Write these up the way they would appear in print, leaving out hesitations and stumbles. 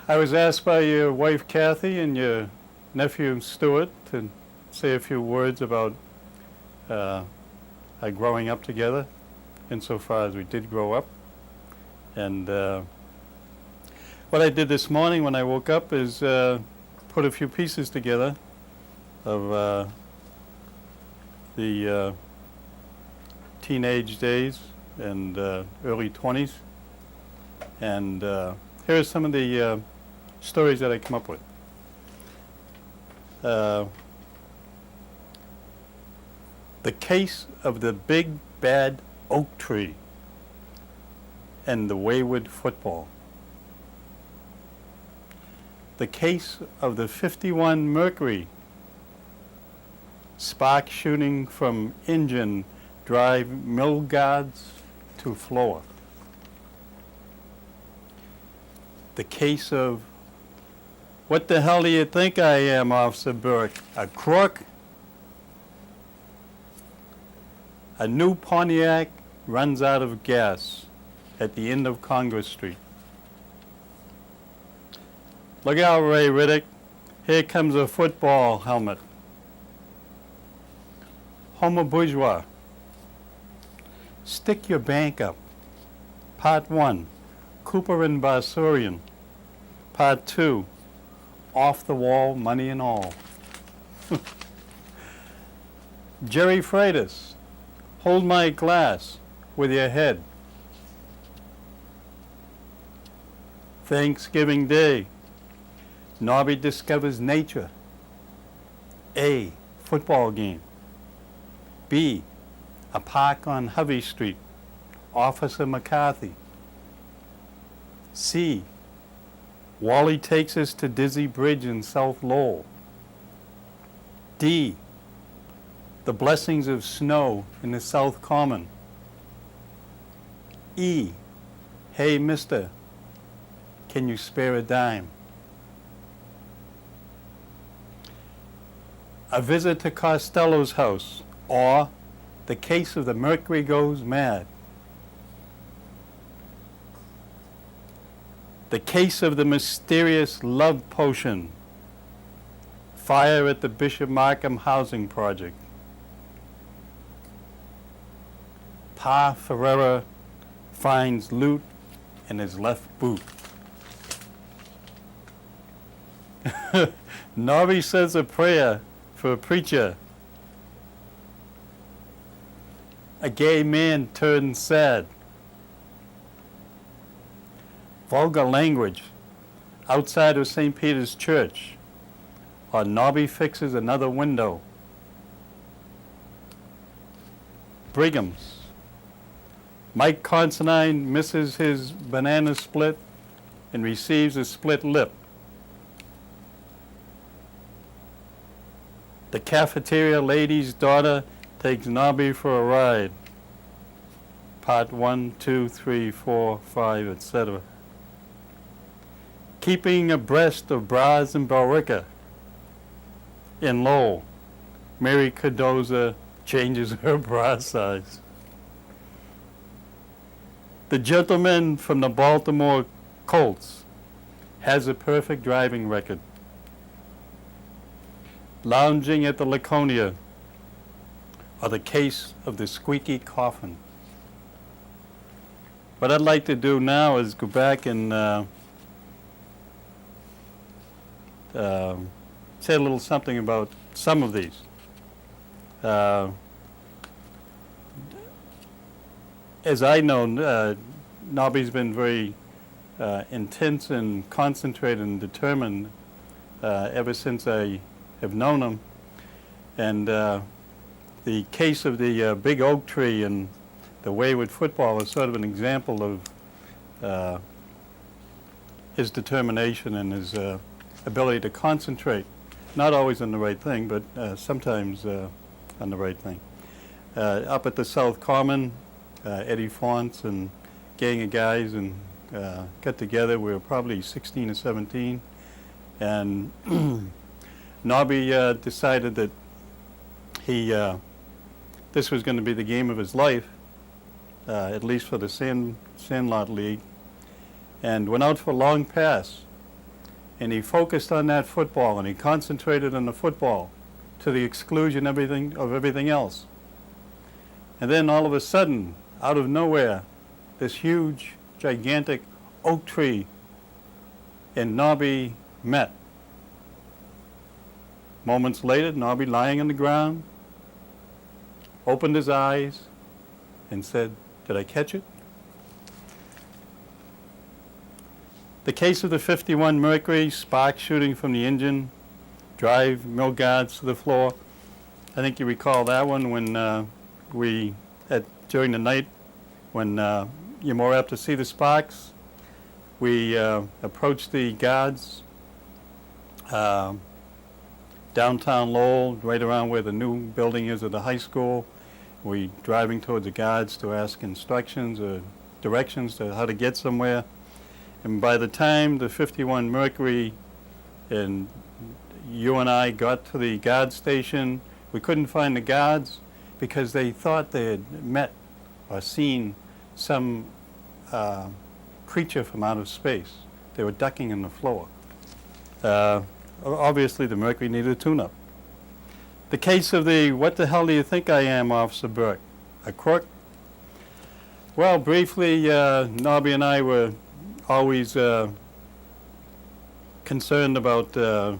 I was asked by your wife Kathy and your nephew Stuart to say a few words about our growing up together, insofar as we did grow up. And what I did this morning when I woke up is put a few pieces together of the teenage days and early 20s. And here are some of the stories that I come up with. The case of the big bad oak tree and the wayward football. The case of the 51 Mercury, spark shooting from engine drive mill guards to floor. The case of, what the hell do you think I am, Officer Burke? A crook? A new Pontiac runs out of gas at the end of Congress Street. Look out, Ray Riddick. Here comes a football helmet. Homer Bourgeois. Stick your bank up. Part 1. Cooper and Barsorian. Part 2. Off the wall, money and all. Jerry Freitas. Hold my glass with your head. Thanksgiving Day. Nobby discovers nature. A. Football game. B. A park on Hovey Street. Officer McCarthy. C. Wally takes us to Dizzy Bridge in South Lowell. D. The blessings of snow in the South Common. E. Hey, mister, can you spare a dime? A visit to Costello's house, or the case of the Mercury goes mad. The case of the mysterious love potion. Fire at the Bishop Markham Housing Project. Pa Ferreira finds loot in his left boot. Nobby says a prayer for a preacher. A gay man turned sad. Vulgar language outside of St. Peter's Church, or Nobby fixes another window. Brigham's. Mike Considine misses his banana split and receives a split lip. The cafeteria lady's daughter takes Nobby for a ride. Part 1, 2, 3, 4, 5, etc. Keeping abreast of Bras and Barica. In Lowell, Mary Cardoza changes her bra size. The gentleman from the Baltimore Colts has a perfect driving record. Lounging at the Laconia, or the case of the squeaky coffin. What I'd like to do now is go back and say a little something about some of these. As I know, Nobby's been very intense and concentrated and determined ever since I have known him. And the case of the big oak tree and the wayward football is sort of an example of his determination and his ability to concentrate. Not always on the right thing, but sometimes on the right thing. Up at the South Common, Eddie Fonts and gang of guys and got together. We were probably 16 or 17, and Nobby decided that this was going to be the game of his life, at least for the Sandlot League, and went out for a long pass and he focused on that football, and he concentrated on the football to the exclusion of everything else. And then all of a sudden, out of nowhere, this huge, gigantic oak tree and Nobby met. Moments later, Nobby, lying on the ground, opened his eyes and said, "Did I catch it?" The case of the 51 Mercury, sparks shooting from the engine, drive mill guards to the floor. I think you recall that one when during the night, when you're more apt to see the sparks. We approached the guards, downtown Lowell, right around where the new building is of the high school. We driving towards the guards to ask instructions or directions to how to get somewhere. And by the time the 51 Mercury and you and I got to the guard station, we couldn't find the guards because they thought they had met or seen some creature from outer space. They were ducking in the floor. Obviously, the Mercury needed a tune-up. The case of the "What the hell do you think I am, Officer Burke? A crook?" Well, briefly, Nobby and I were always concerned about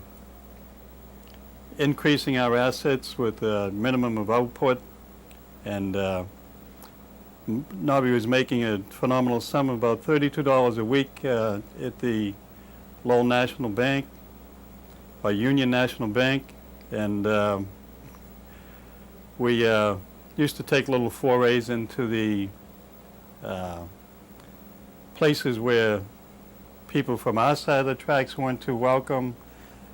increasing our assets with a minimum of output, and Nobby was making a phenomenal sum of about $32 a week at the Lowell National Bank, or Union National Bank, and we used to take little forays into the places where people from our side of the tracks weren't too welcome,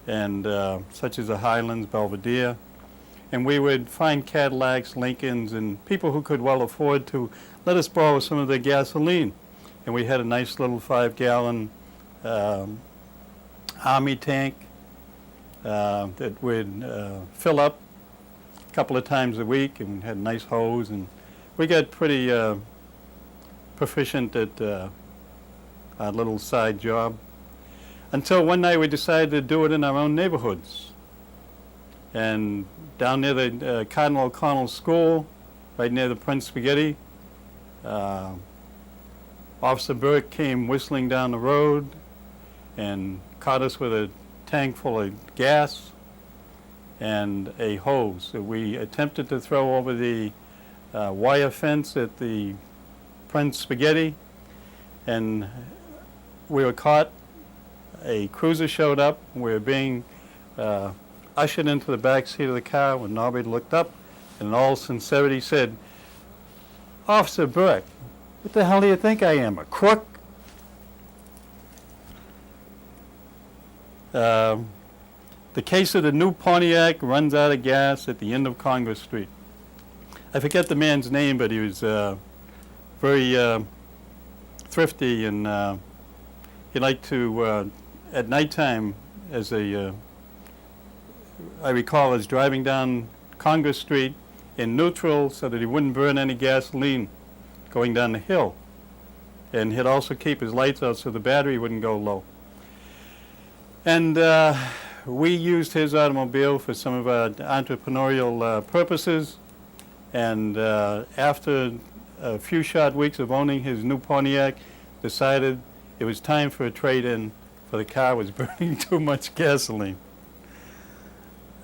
and such as the Highlands, Belvedere. And we would find Cadillacs, Lincolns, and people who could well afford to let us borrow some of their gasoline. And we had a nice little 5-gallon Army tank that would fill up a couple of times a week, and had a nice hose. And we got pretty proficient at our little side job, until one night we decided to do it in our own neighborhoods. And down near the Cardinal O'Connell School, right near the Prince Spaghetti, Officer Burke came whistling down the road and caught us with a tank full of gas and a hose that we attempted to throw over the wire fence at the Prince Spaghetti, and we were caught. A cruiser showed up. We were being ushered into the back seat of the car when Nobby looked up and in all sincerity said, "Officer Burke, what the hell do you think I am, a crook?" The case of the new Pontiac runs out of gas at the end of Congress Street. I forget the man's name, but he was very thrifty, and he liked to, at nighttime, as I recall, as driving down Congress Street in neutral so that he wouldn't burn any gasoline going down the hill. And he'd also keep his lights out so the battery wouldn't go low. And we used his automobile for some of our entrepreneurial purposes. And after a few short weeks of owning his new Pontiac, decided it was time for a trade-in, for the car was burning too much gasoline.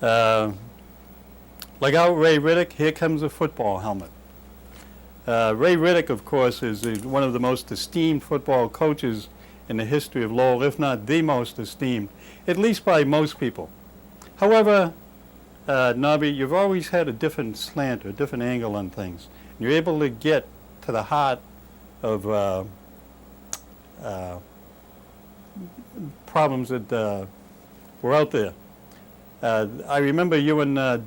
Like out Ray Riddick, here comes a football helmet. Ray Riddick, of course, is one of the most esteemed football coaches in the history of Lowell, if not the most esteemed, at least by most people. However, Nobby, you've always had a different slant or a different angle on things. You're able to get to the heart of problems that were out there. I remember you and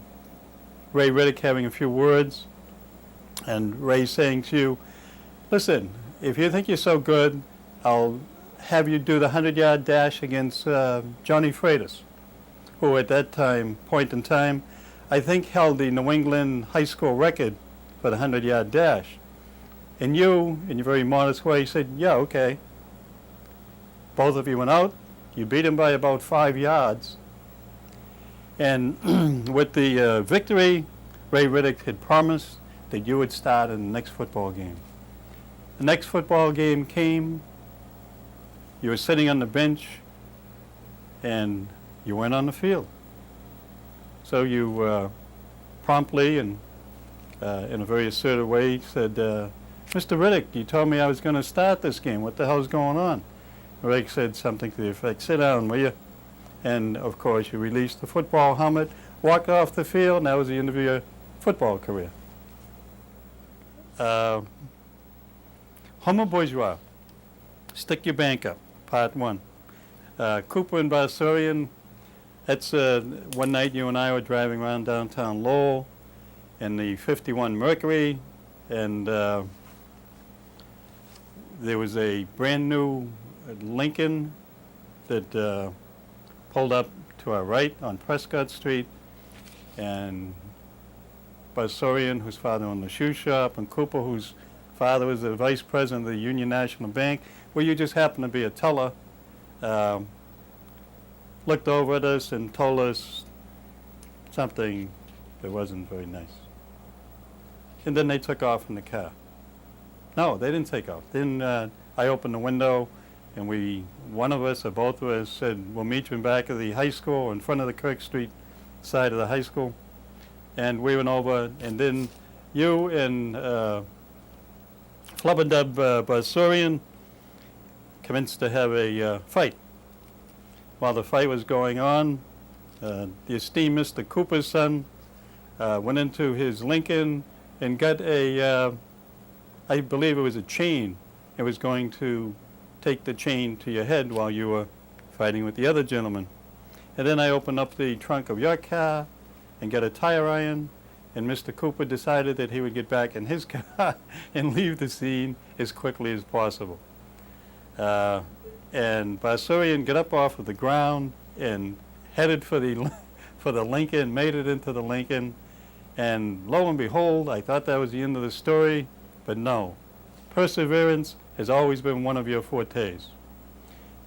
Ray Riddick having a few words, and Ray saying to you, "Listen, if you think you're so good, I'll have you do the 100-yard dash against Johnny Freitas," who at that point in time, I think held the New England high school record for the 100-yard dash. And you, in your very modest way, said, "Yeah, okay." Both of you went out, You beat him by about 5 yards. And with the victory, Ray Riddick had promised that you would start in the next football game. The next football game came. You were sitting on the bench, and you went on the field. So you promptly and in a very assertive way said, Mr. Riddick, you told me I was going to start this game. What the hell's going on? Riddick said something to the effect, sit down, will you? And, of course, you released the football helmet, walked off the field, and that was the end of your football career. Homo Bourgeois, Stick Your Bank Up, Part 1. Cooper and Barsorian, that's one night you and I were driving around downtown Lowell in the 51 Mercury, and there was a brand new Lincoln that pulled up to our right on Prescott Street, and Barsorian, whose father owned the shoe shop, and Cooper, whose father was the vice president of the Union National Bank, where you just happened to be a teller, looked over at us and told us something that wasn't very nice. And then they took off in the car. No, they didn't take off. Then I opened the window, and one of us or both of us said, we'll meet you in back of the high school, in front of the Kirk Street side of the high school. And we went over, and then you and Flubberdub Barsorian commenced to have a fight. While the fight was going on, the esteemed Mr. Cooper's son went into his Lincoln and got I believe it was a chain. It was going to take the chain to your head while you were fighting with the other gentleman. And then I opened up the trunk of your car and got a tire iron, and Mr. Cooper decided that he would get back in his car and leave the scene as quickly as possible. And Barsorian got up off of the ground and headed for the Lincoln, made it into the Lincoln, and lo and behold, I thought that was the end of the story, but no. Perseverance has always been one of your fortes.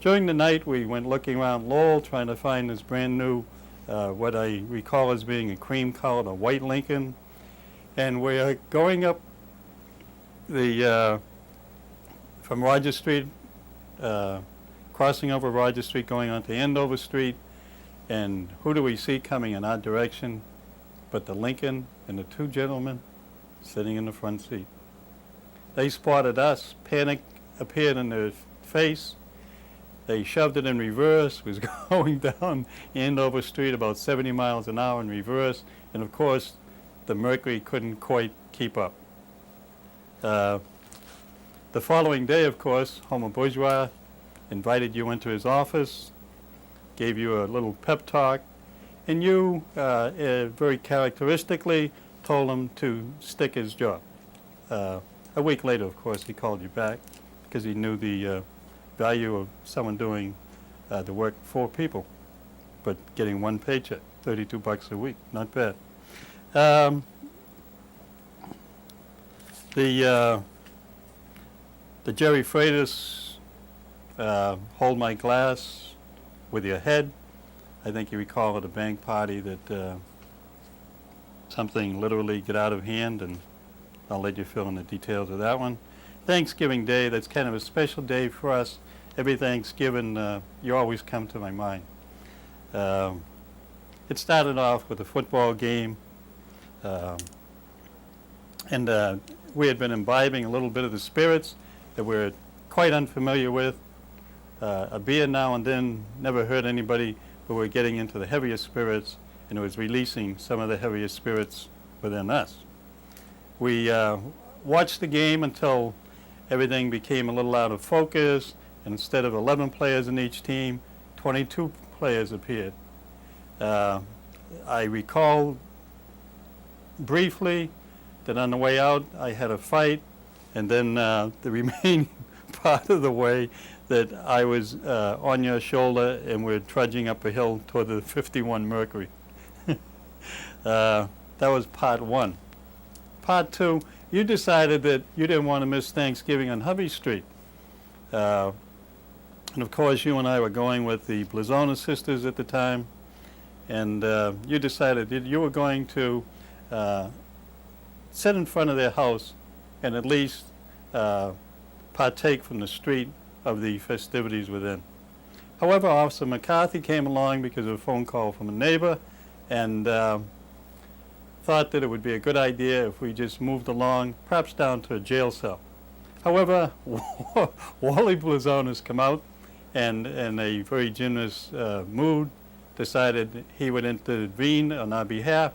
During the night, we went looking around Lowell trying to find this brand new, what I recall as being a cream-colored, a white Lincoln, and we are going up the from Roger Street, crossing over Roger Street, going onto Andover Street, and who do we see coming in our direction but the Lincoln and the two gentlemen sitting in the front seat. They spotted us, panic appeared in their face. They shoved it in reverse, was going down Andover Street about 70 miles an hour in reverse, and of course the Mercury couldn't quite keep up. The following day, of course, Homo Bourgeois invited you into his office, gave you a little pep talk, and you very characteristically told him to stick his job. A week later, of course, he called you back because he knew the value of someone doing the work for people, but getting one paycheck, $32 a week, not bad. The Jerry Freitas hold my glass with your head. I think you recall at a bank party that something literally got out of hand, and I'll let you fill in the details of that one. Thanksgiving Day, that's kind of a special day for us. Every Thanksgiving, you always come to my mind. It started off with a football game, and we had been imbibing a little bit of the spirits that we're quite unfamiliar with. A beer now and then never hurt anybody, but we're getting into the heavier spirits, and it was releasing some of the heavier spirits within us. We watched the game until everything became a little out of focus, and instead of 11 players in each team, 22 players appeared. I recall briefly that on the way out I had a fight, and then the remaining part of the way that I was on your shoulder and we're trudging up a hill toward the 51 Mercury. That was part one. Part two, you decided that you didn't want to miss Thanksgiving on Hubby Street. And of course, you and I were going with the Blazona sisters at the time, and you decided that you were going to sit in front of their house and at least partake from the street of the festivities within. However, Officer McCarthy came along because of a phone call from a neighbor, and thought that it would be a good idea if we just moved along, perhaps down to a jail cell. However, Wally Blazonas come out and in a very generous mood decided he would intervene on our behalf,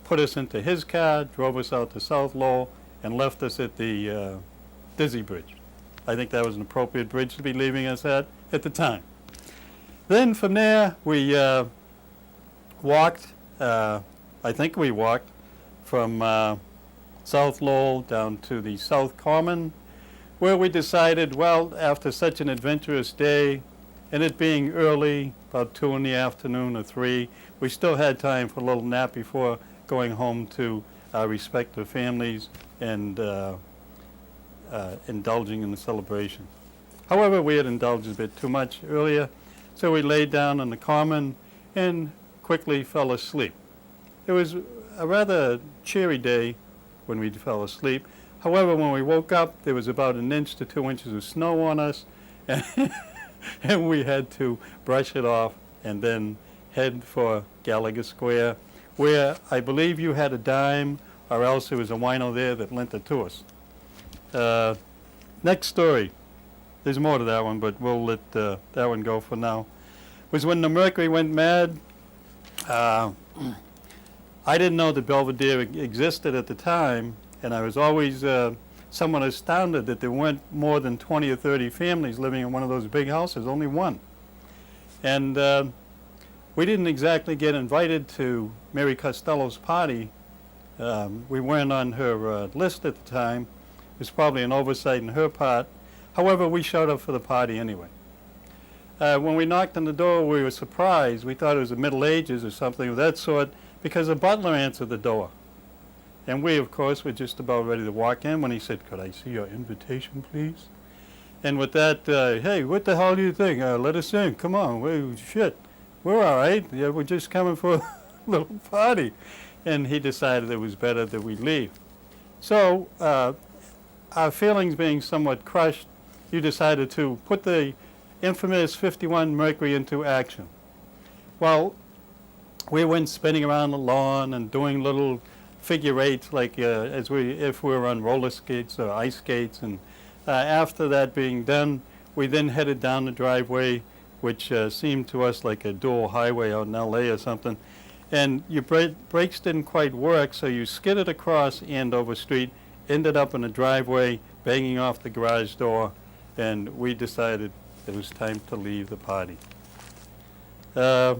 put us into his car, drove us out to South Lowell, and left us at the Dizzy Bridge. I think that was an appropriate bridge to be leaving us at the time. Then from there we walked, I think we walked from South Lowell down to the South Common, where we decided, well, after such an adventurous day, and it being early, about 2 in the afternoon or 3, we still had time for a little nap before going home to our respective families and indulging in the celebration. However, we had indulged a bit too much earlier, so we laid down on the Common and quickly fell asleep. It was a rather cheery day when we fell asleep. However, when we woke up, there was about 1 to 2 inches of snow on us, and we had to brush it off and then head for Gallagher Square, where I believe you had a dime, or else there was a wino there that lent it to us. Next story. There's more to that one, but we'll let that one go for now. Was when the Mercury went mad. I didn't know that Belvedere existed at the time, and I was always somewhat astounded that there weren't more than 20 or 30 families living in one of those big houses, only one. And we didn't exactly get invited to Mary Costello's party. We weren't on her list at the time. It was probably an oversight on her part. However, we showed up for the party anyway. When we knocked on the door, we were surprised. We thought it was the Middle Ages or something of that sort, because the butler answered the door. And we, of course, were just about ready to walk in when he said, "Could I see your invitation, please?" And with that, "Hey, what the hell do you think? Let us in. Come on. We're all right. Yeah, we're just coming for a little party." And he decided it was better that we leave. So our feelings being somewhat crushed, you decided to put the infamous 51 Mercury into action. Well, we went spinning around the lawn and doing little figure eights like if we were on roller skates or ice skates. And after that being done, we then headed down the driveway, which seemed to us like a dual highway out in LA or something. And your brakes didn't quite work, so you skidded across Andover Street, ended up in a driveway, banging off the garage door, and we decided it was time to leave the party. The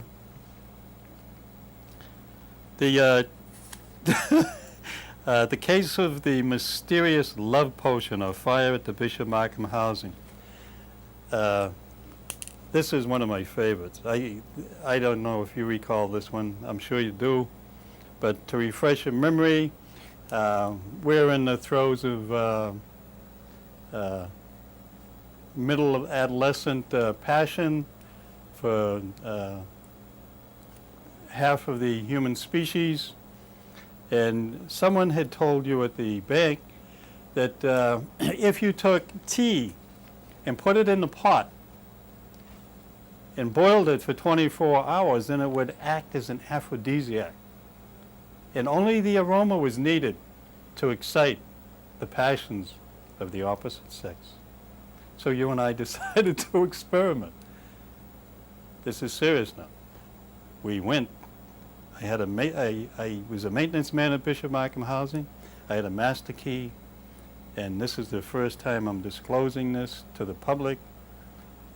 case of the mysterious love potion or fire at the Bishop Markham housing. This is one of my favorites. I don't know if you recall this one. I'm sure you do. But to refresh your memory, we're in the throes of middle of adolescent passion for half of the human species. And someone had told you at the bank that if you took tea and put it in the pot and boiled it for 24 hours, then it would act as an aphrodisiac. And only the aroma was needed to excite the passions of the opposite sex. So you and I decided to experiment. This is serious now. We went. I was a maintenance man at Bishop Markham Housing. I had a master key, and this is the first time I'm disclosing this to the public.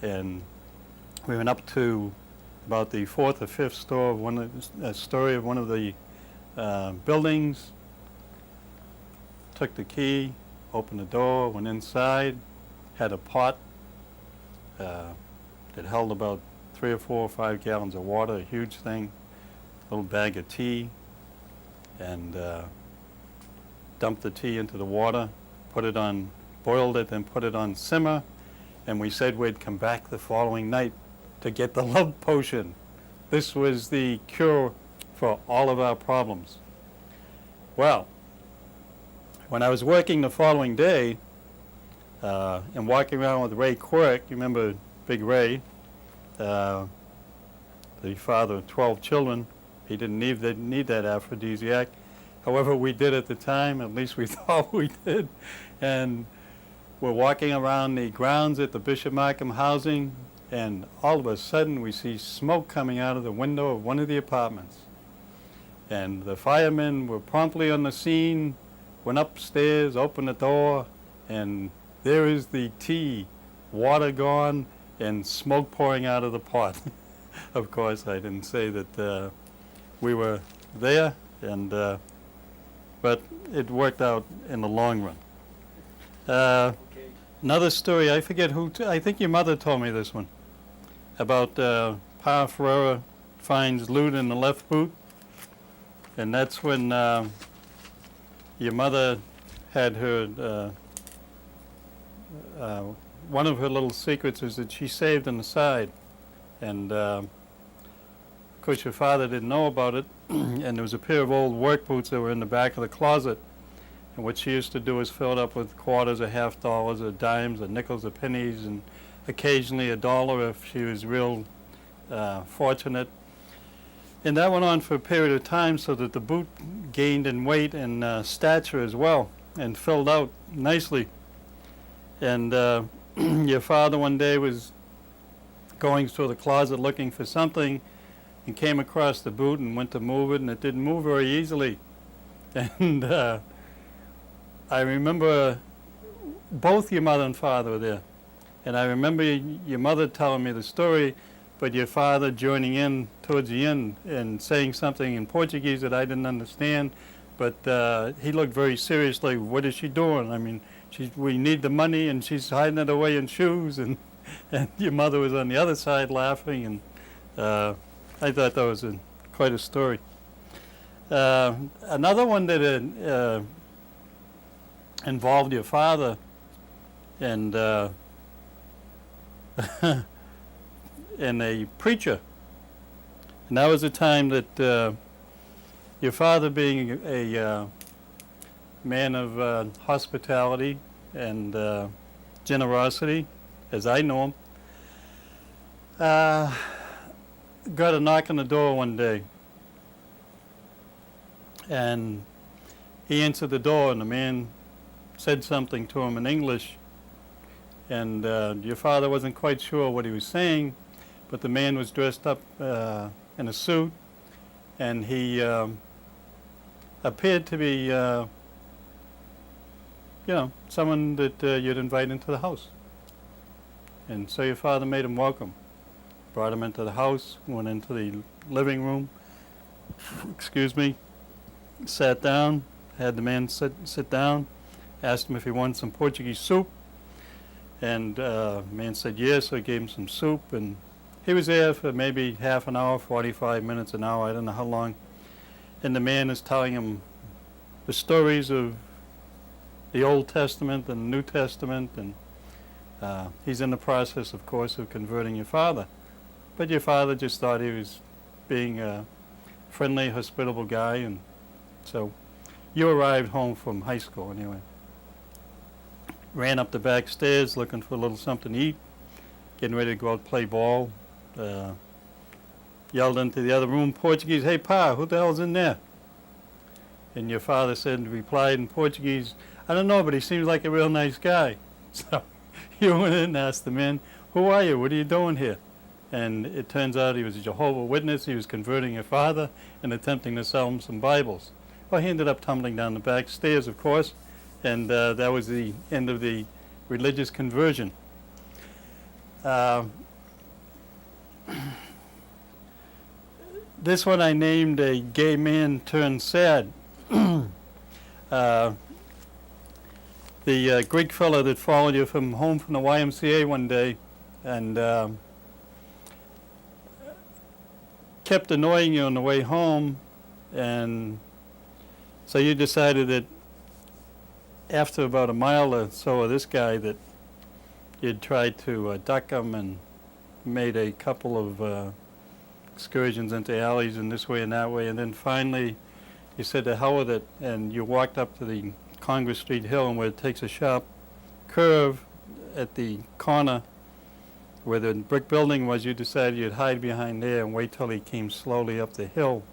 And we went up to about the 4th or 5th story of one of the buildings. Took the key, opened the door, went inside, had a pot that held about 3 or 4 or 5 gallons of water, a huge thing. Little bag of tea, and dumped the tea into the water, put it on, boiled it, then put it on simmer, and we said we'd come back the following night to get the love potion. This was the cure for all of our problems. Well, when I was working the following day and walking around with Ray Quirk, you remember Big Ray, the father of 12 children. He didn't need that aphrodisiac. However, we did at the time, at least we thought we did. And we're walking around the grounds at the Bishop Markham housing, and all of a sudden we see smoke coming out of the window of one of the apartments. And the firemen were promptly on the scene, went upstairs, opened the door, and there is the tea, water gone, and smoke pouring out of the pot. Of course, I didn't say that we were there, and but it worked out in the long run. Okay. Another story, I forget who, I think your mother told me this one, about Pa Ferreira finds loot in the left boot, and that's when your mother had her, one of her little secrets is that she saved on the side, and of course your father didn't know about it, and there was a pair of old work boots that were in the back of the closet, and what she used to do is fill it up with quarters or half dollars or dimes or nickels or pennies, and occasionally $1 if she was real fortunate. And that went on for a period of time, so that the boot gained in weight and stature as well, and filled out nicely. And your father one day was going through the closet looking for something, and came across the boot and went to move it, and it didn't move very easily. And I remember both your mother and father were there. And I remember your mother telling me the story, but your father joining in towards the end and saying something in Portuguese that I didn't understand. But he looked very serious, like, what is she doing? I mean, we need the money, and she's hiding it away in shoes. And your mother was on the other side laughing. And I thought that was quite a story. Another one that involved your father and and a preacher. And that was a time that your father, being a man of hospitality and generosity, as I know him, got a knock on the door one day. And he answered the door, and the man said something to him in English. And your father wasn't quite sure what he was saying, but the man was dressed up in a suit, and he appeared to be, someone that you'd invite into the house. And so your father made him welcome, brought him into the house, went into the living room, sat down, had the man sit down, asked him if he wanted some Portuguese soup. And the man said yes, so he gave him some soup, and he was there for maybe half an hour, 45 minutes, an hour, I don't know how long. And the man is telling him the stories of the Old Testament and the New Testament, and he's in the process, of course, of converting your father. But your father just thought he was being a friendly, hospitable guy, and so you arrived home from high school anyway. Ran up the back stairs looking for a little something to eat, getting ready to go out play ball. Yelled into the other room, Portuguese, "Hey, Pa, who the hell's in there?" And your father replied in Portuguese, "I don't know, but he seems like a real nice guy." So you went in and asked the man, "Who are you? What are you doing here?" And it turns out he was a Jehovah's Witness. He was converting your father and attempting to sell him some Bibles. Well, he ended up tumbling down the back stairs, of course, and that was the end of the religious conversion. This one I named a gay man turned sad. The Greek fellow that followed you from home from the YMCA one day and kept annoying you on the way home, and so you decided that after about a mile or so of this guy that you'd tried to duck them and made a couple of excursions into alleys and this way and that way, and then finally you said to hell with it, and you walked up to the Congress Street Hill, and where it takes a sharp curve at the corner where the brick building was, you decided you'd hide behind there and wait till he came slowly up the hill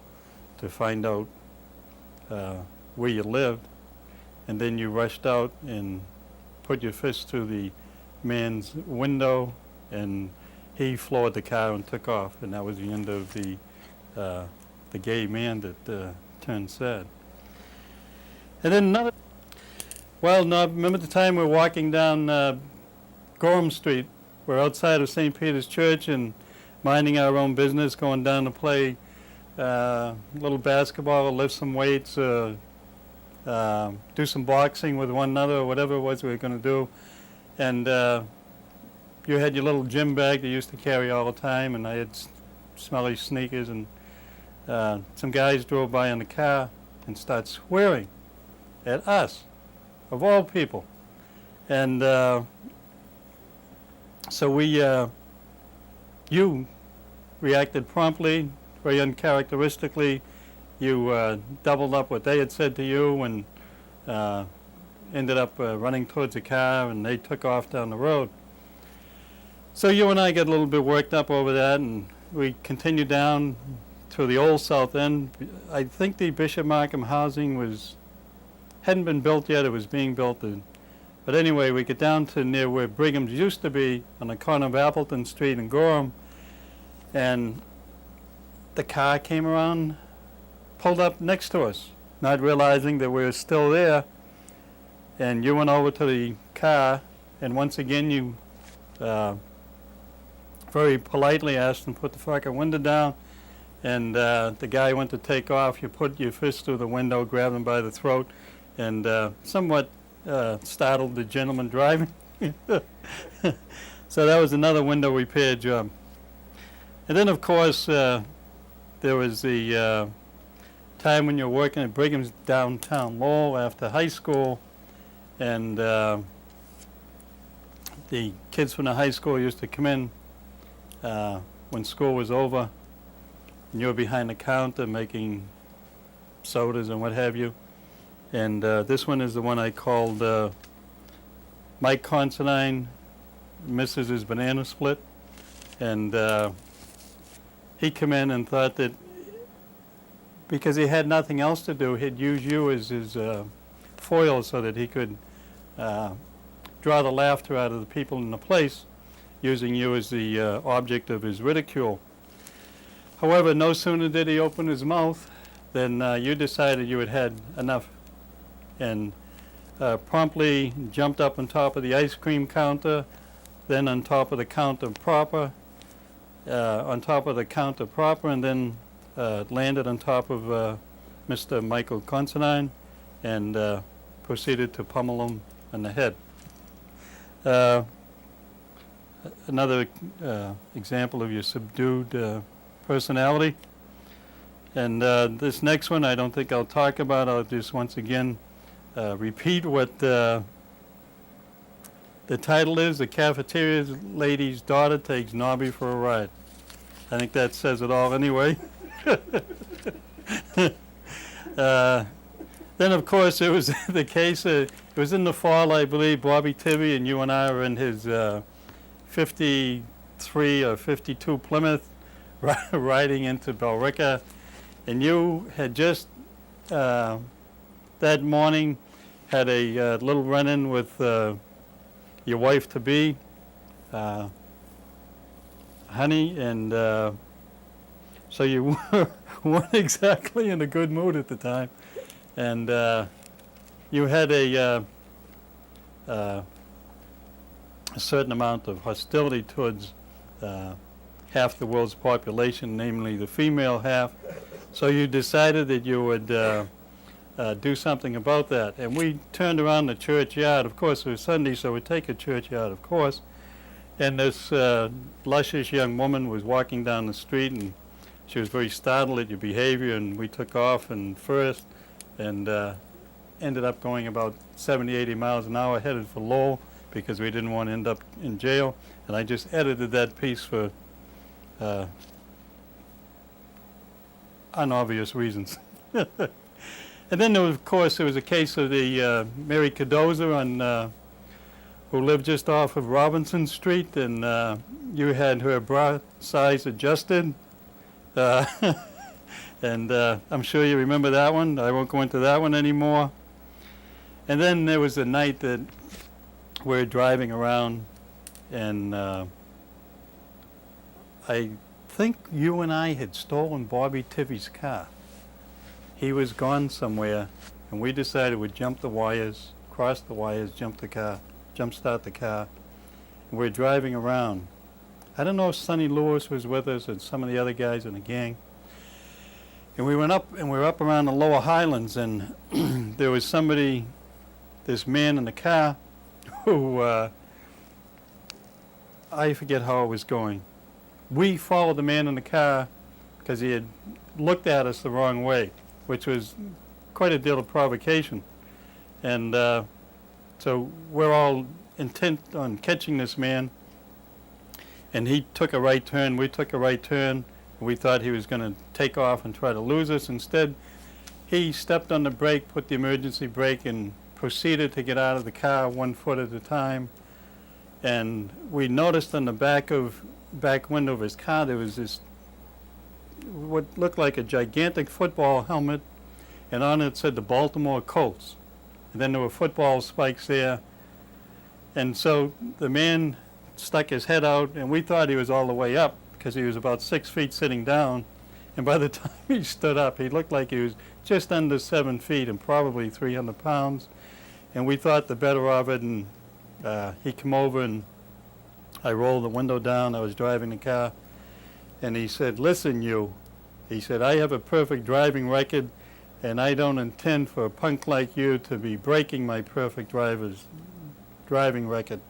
to find out where you lived. And then you rushed out and put your fist through the man's window, and he floored the car and took off. And that was the end of the gay man that turned sad. And then another, well, no, remember the time we were walking down Gorham Street? We're outside of St. Peter's Church and minding our own business, going down to play little basketball, or lift some weights, do some boxing with one another, or whatever it was we were going to do. And you had your little gym bag that you used to carry all the time, and I had smelly sneakers, and some guys drove by in the car and started swearing at us, of all people. And so you reacted promptly, very uncharacteristically. You doubled up what they had said to you and ended up running towards the car, and they took off down the road. So you and I got a little bit worked up over that, and we continued down to the old South End. I think the Bishop Markham housing hadn't been built yet. It was being built. But anyway, we get down to near where Brigham's used to be, on the corner of Appleton Street and Gorham, and the car came around, pulled up next to us, not realizing that we were still there. And you went over to the car, and once again you very politely asked him to put the fucking window down, and the guy went to take off. You put your fist through the window, grabbed him by the throat, and somewhat startled the gentleman driving. So that was another window repair job. And then, of course, there was the time when you were working at Brigham's downtown Lowell after high school, and the kids from the high school used to come in when school was over, and you were behind the counter making sodas and what have you. And this one is the one I called Mike Considine, Mrs. Banana Split. And he come in and thought that because he had nothing else to do, he'd use you as his foil so that he could draw the laughter out of the people in the place, using you as the object of his ridicule. However, no sooner did he open his mouth than you decided you had had enough, and promptly jumped up on top of the ice cream counter, then on top of the counter proper, and then landed on top of Mr. Michael Considine and proceeded to pummel him on the head. Another example of your subdued personality. And this next one I don't think I'll talk about. I'll just once again repeat what the title is: The Cafeteria Lady's Daughter Takes Nobby for a Ride. I think that says it all anyway. Then, of course, it was the case, it was in the fall, I believe, Bobby Tibby and you and I were in his 53 or 52 Plymouth riding into Billerica, and you had just that morning had a little run-in with your wife-to-be, Honey, and so you weren't exactly in a good mood at the time, and you had a certain amount of hostility towards half the world's population, namely the female half. So you decided that you would do something about that. And we turned around the churchyard. Of course, it was Sunday, so we take a churchyard, of course. And this luscious young woman was walking down the street, and she was very startled at your behavior, and we took off and first, and ended up going about 70, 80 miles an hour, headed for Lowell, because we didn't want to end up in jail. And I just edited that piece for unobvious reasons. And then, of course, there was a case of the Mary Cardoza who lived just off of Robinson Street, and you had her bra size adjusted. And I'm sure you remember that one. I won't go into that one anymore. And then there was the night that we're driving around, and I think you and I had stolen Bobby Tivvy's car. He was gone somewhere, and we decided we'd jump the wires, cross the wires, jump start the car. And we're driving around. I don't know if Sonny Lewis was with us and some of the other guys in the gang. And we went up, and we were up around the lower highlands, and there was this man in the car who, I forget how it was going. We followed the man in the car because he had looked at us the wrong way, which was quite a deal of provocation. And so we're all intent on catching this man. And he took a right turn, we took a right turn. We thought he was going to take off and try to lose us. Instead, he stepped on the brake, put the emergency brake, and proceeded to get out of the car 1 foot at a time. And we noticed on the back window of his car there was this, what looked like a gigantic football helmet, and on it said the Baltimore Colts. And then there were football spikes there. And so the man stuck his head out, and we thought he was all the way up because he was about 6 feet sitting down. And by the time he stood up, he looked like he was just under 7 feet and probably 300 pounds. And we thought the better of it, and he came over, and I rolled the window down. I was driving the car, and he said, "Listen, you," he said, "I have a perfect driving record, and I don't intend for a punk like you to be breaking my perfect driving record."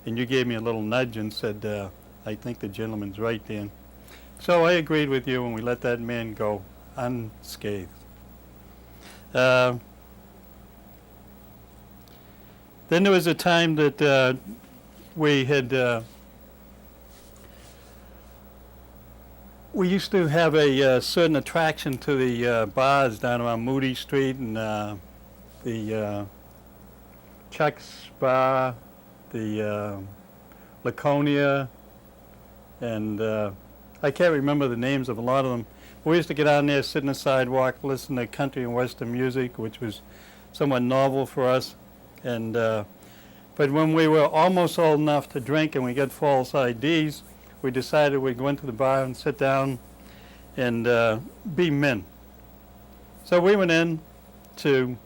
And you gave me a little nudge and said, "I think the gentleman's right, Dan." So I agreed with you, and we let that man go unscathed. Then there was a time that we used to have a certain attraction to the bars down around Moody Street, and the Chuck's Bar, the Laconia, and I can't remember the names of a lot of them. We used to get out there, sit on the sidewalk, listen to country and western music, which was somewhat novel for us. And but when we were almost old enough to drink and we got false IDs, we decided we'd go into the bar and sit down and be men. So we went in to,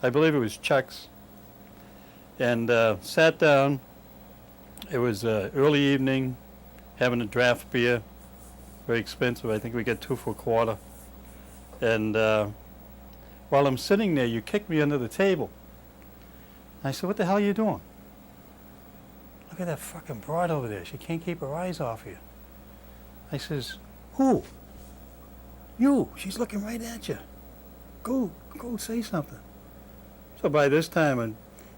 I believe it was Chuck's, and sat down. It was early evening, having a draft beer, very expensive. I think we got 2 for $1. And while I'm sitting there, you kicked me under the table. I said, "What the hell are you doing?" "Look at that fucking broad over there. She can't keep her eyes off you." I says, "Who?" "You. She's looking right at you. Go say something." So by this time, I'm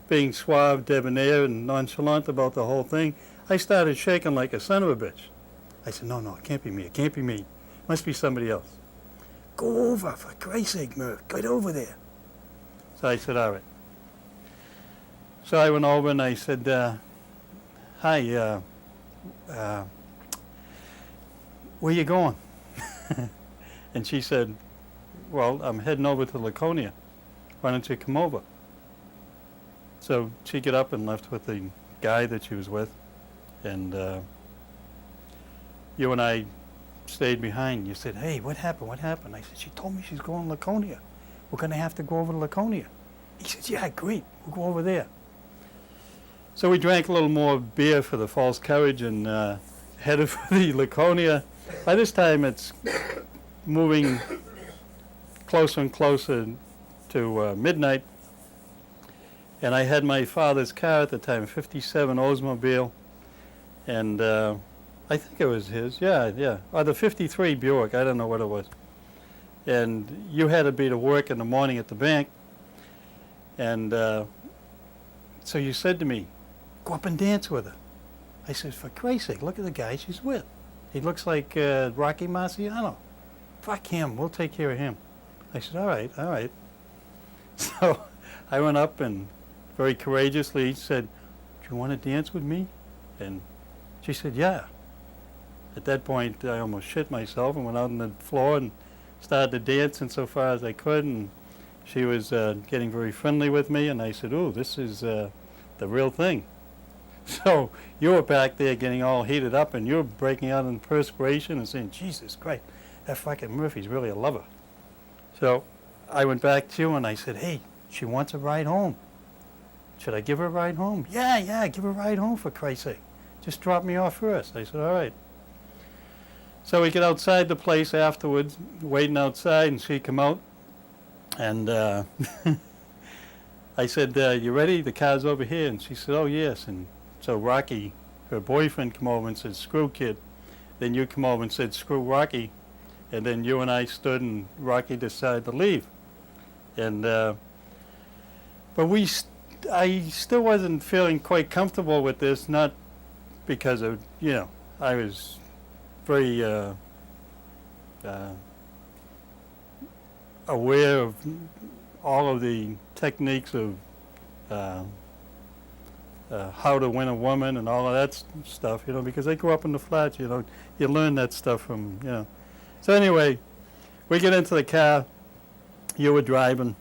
being suave, debonair, and nonchalant about the whole thing, I started shaking like a son of a bitch. I said, no, it can't be me. It can't be me. It must be somebody else." "Go over, for Christ's sake, Murph. Get over there." So I said, "All right." So I went over and I said, "Hi, where you going?" And she said, "Well, I'm heading over to Laconia. Why don't you come over?" So she got up and left with the guy that she was with, and you and I stayed behind. You said, "Hey, what happened? What happened?" I said, "She told me she's going to Laconia. We're going to have to go over to Laconia." He said, "Yeah, great. We'll go over there." So we drank a little more beer for the false courage and headed for the Laconia. By this time, it's moving closer and closer to midnight. And I had my father's car at the time, a 57 Oldsmobile. And I think it was his, yeah. Or the 53 Buick, I don't know what it was. And you had to be to work in the morning at the bank. And so you said to me, go up and dance with her. I said, for Christ's sake, look at the guy she's with. He looks like Rocky Marciano. Fuck him, we'll take care of him. I said, all right, all right. So I went up and very courageously said, do you want to dance with me? And she said, yeah. At that point, I almost shit myself and went out on the floor and started to dance insofar as I could. And she was getting very friendly with me. And I said, ooh, this is the real thing. So you were back there getting all heated up and you were breaking out in perspiration and saying, Jesus Christ, that fucking Murphy's really a lover. So I went back to you and I said, hey, she wants a ride home. Should I give her a ride home? Yeah, give her a ride home for Christ's sake. Just drop me off first. I said, all right. So we get outside the place afterwards, waiting outside, and she come out. And I said, you ready? The car's over here. And she said, oh, yes. And so Rocky, her boyfriend, come over and said, screw kid. Then you come over and said, screw Rocky. And then you and I stood and Rocky decided to leave. And but I still wasn't feeling quite comfortable with this, not because of, I was very aware of all of the techniques of how to win a woman and all of that stuff, because I grew up in the flats, you learn that stuff from, So anyway, we get into the car, you were driving,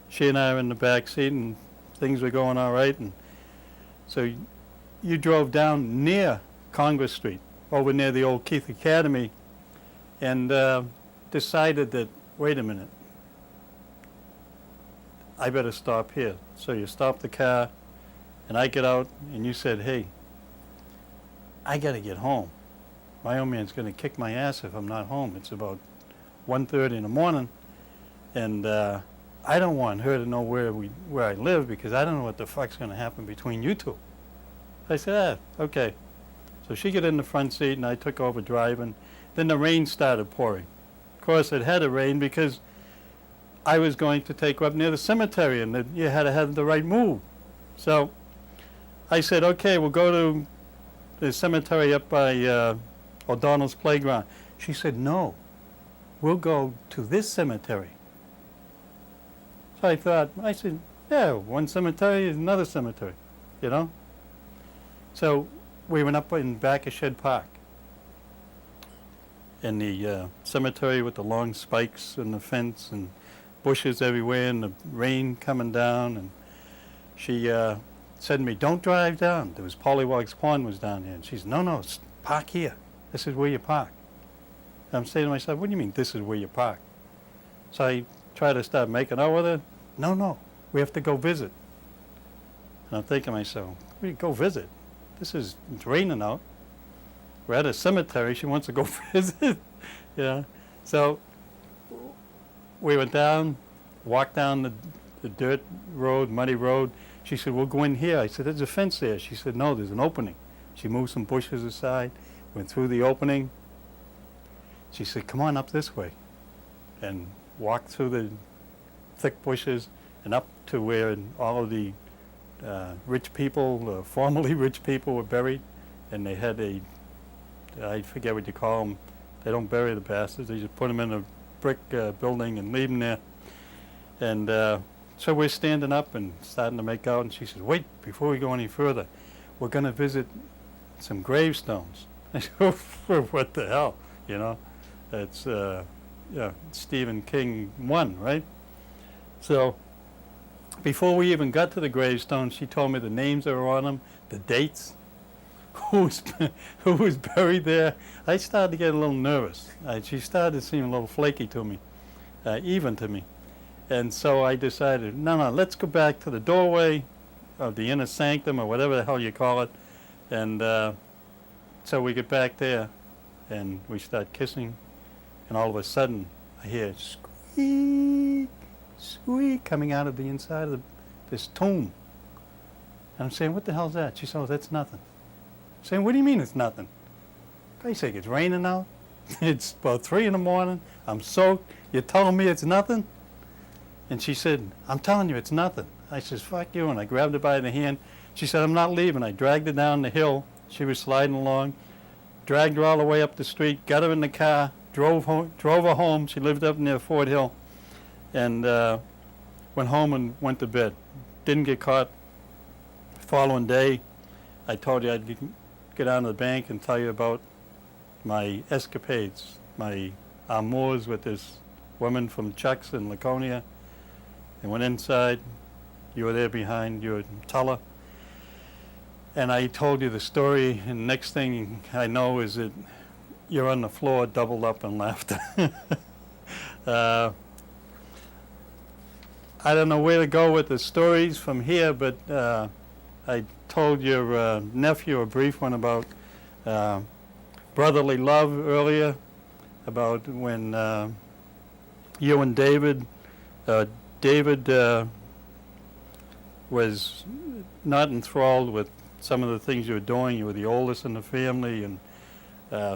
she and I were in the back seat and things were going all right. And so you drove down near Congress Street, over near the old Keith Academy, and decided that, wait a minute, I better stop here. So you stopped the car, and I get out, and you said, hey, I got to get home. My old man's going to kick my ass if I'm not home. It's about 1:30 in the morning, and I don't want her to know where I live because I don't know what the fuck's going to happen between you two. I said, okay. So she got in the front seat, and I took over driving. Then the rain started pouring. Of course, it had to rain because I was going to take her up near the cemetery, and you had to have the right move. So I said, okay, we'll go to the cemetery up by O'Donnell's playground. She said, no, we'll go to this cemetery. So I said, yeah, one cemetery is another cemetery, So we went up in back of Shed Park in the cemetery with the long spikes and the fence and bushes everywhere and the rain coming down. And she said to me, don't drive down. There was Pollywog's Pond was down there. And she said, no, park here. This is where you park. And I'm saying to myself, what do you mean this is where you park? So I try to start making out with her. No, we have to go visit. And I'm thinking to myself, we go visit? It's raining out. We're at a cemetery. She wants to go visit. So we went down, walked down the dirt road, muddy road. She said, we'll go in here. I said, there's a fence there. She said, no, there's an opening. She moved some bushes aside, went through the opening. She said, come on up this way. And walked through the thick bushes and up to where all of the rich people, formerly rich people, were buried. And they had I forget what you call them. They don't bury the bastards. They just put them in a brick building and leave them there. And so we're standing up and starting to make out. And she says, wait, before we go any further, we're going to visit some gravestones. I said, what the hell? It's Stephen King 1, right? So before we even got to the gravestones, she told me the names that were on them, the dates, who was buried there. I started to get a little nervous. She started to seem a little flaky to me, even to me. And so I decided, no, let's go back to the doorway of the inner sanctum or whatever the hell you call it. And so we get back there and we start kissing. And all of a sudden, I hear squeak, squeak coming out of the inside of this tomb. And I'm saying, what the hell's that? She said, oh, that's nothing. I'm saying, what do you mean it's nothing? For Christ's sake, it's raining out. It's about 3 in the morning. I'm soaked. You're telling me it's nothing? And she said, I'm telling you it's nothing. I says, fuck you. And I grabbed her by the hand, She said, I'm not leaving. I dragged her down the hill. She was sliding along. Dragged her all the way up the street, got her in the car, drove her home. She lived up near Fort Hill, and went home and went to bed. Didn't get caught. Following day, I told you I'd get down to the bank and tell you about my escapades, my amours with this woman from Chuck's in Laconia. I went inside. You were there behind. You would tell her. And I told you the story, and next thing I know is that you're on the floor doubled up in laughter. I don't know where to go with the stories from here, but I told your nephew a brief one about brotherly love earlier, about when you and David was not enthralled with some of the things you were doing. You were the oldest in the family, and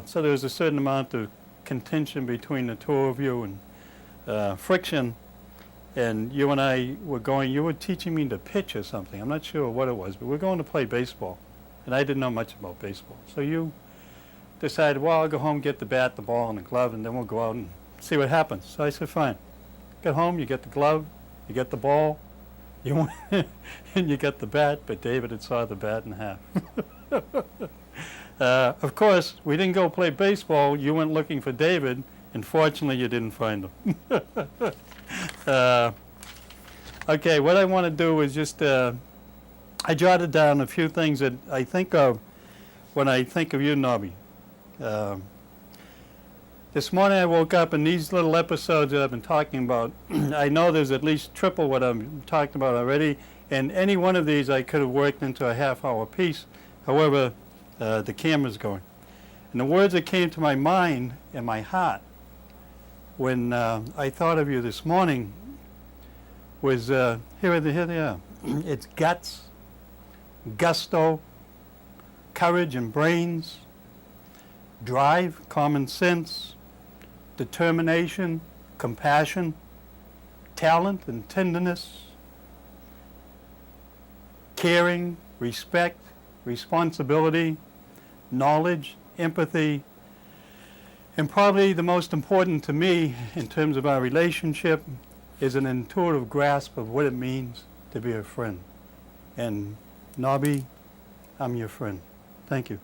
so there was a certain amount of contention between the two of you and friction. And you and I were going, you were teaching me to pitch or something. I'm not sure what it was, but we're going to play baseball. And I didn't know much about baseball. So you decided, well, I'll go home, get the bat, the ball, and the glove, and then we'll go out and see what happens. So I said, fine. Get home, you get the glove, you get the ball, and you get the bat, but David had saw the bat in half. Of course, we didn't go play baseball. You went looking for David, and fortunately you didn't find him. Okay, what I want to do is just, I jotted down a few things that I think of when I think of you, Nobby. This morning I woke up, and these little episodes that I've been talking about, I know there's at least triple what I'm talking about already, and any one of these I could have worked into a half-hour piece. However, the camera's going. And the words that came to my mind and my heart when I thought of you this morning was, here they are. It's guts, gusto, courage and brains, drive, common sense, determination, compassion, talent and tenderness, caring, respect, responsibility, knowledge, empathy, and probably the most important to me in terms of our relationship is an intuitive grasp of what it means to be a friend. And Nobby, I'm your friend. Thank you.